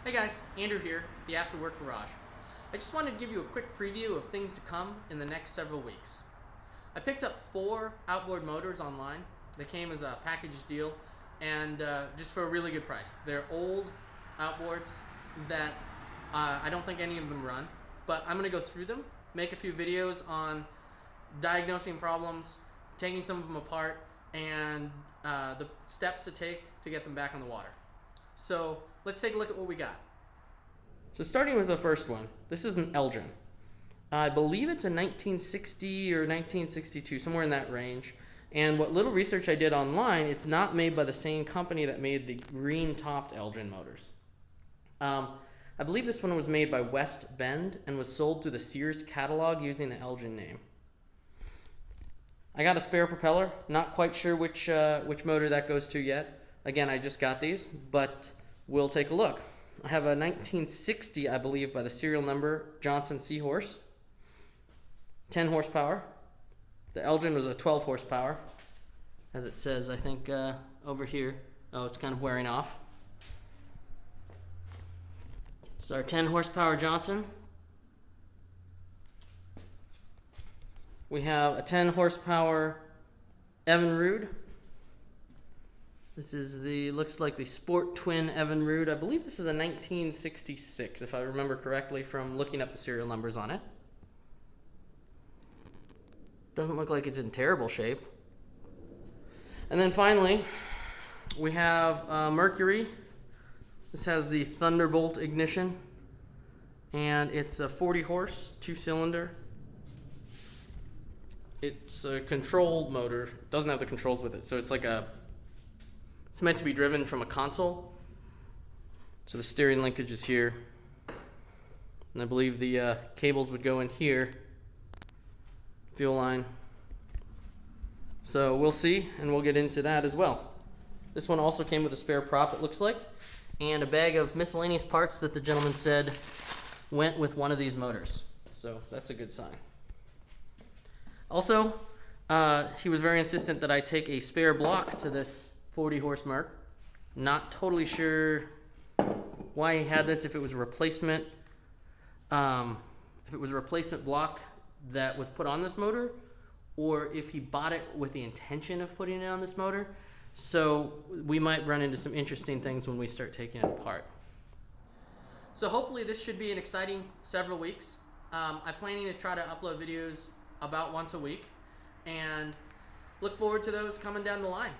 Hey guys, Andrew here, the After Work Garage. I just wanted to give you a quick preview of things to come in the next several weeks. I picked up 4 outboard motors online. They came as a package deal and just for a really good price. They're old outboards that I don't think any of them run, but I'm going to go through them, make a few videos on diagnosing problems, taking some of them apart, and the steps to take to get them back on the water. So let's take a look at what we got. So starting with the first one, this is an Elgin. I believe it's a 1960 or 1962, somewhere in that range. And what little research I did online, it's not made by the same company that made the green-topped Elgin motors. I believe this one was made by West Bend and was sold through the Sears catalog using the Elgin name. I got a spare propeller, not quite sure which motor that goes to yet. Again, I just got these, but we'll take a look. I have a 1960, I believe, by the serial number, Johnson Seahorse. 10 horsepower. The Elgin was a 12 horsepower, as it says, I think, over here. Oh, it's kind of wearing off. So our 10 horsepower Johnson. We have a 10 horsepower Evinrude. This is looks like the Sport Twin Evinrude. I believe this is a 1966, if I remember correctly from looking up the serial numbers on it. Doesn't look like it's in terrible shape. And then finally, we have Mercury. This has the Thunderbolt ignition, and it's a 40 horse, 2-cylinder. It's a controlled motor. Doesn't have the controls with it, so it's meant to be driven from a console. So the steering linkage is here. And I believe the cables would go in here. Fuel line. So we'll see, and we'll get into that as well. This one also came with a spare prop, it looks like, and a bag of miscellaneous parts that the gentleman said went with one of these motors. So that's a good sign. Also, he was very insistent that I take a spare block to this 40 horse Merc. Not totally sure why he had this, if it was a replacement block that was put on this motor, or if he bought it with the intention of putting it on this motor. So we might run into some interesting things when we start taking it apart. So hopefully this should be an exciting several weeks. I'm planning to try to upload videos about once a week, and look forward to those coming down the line.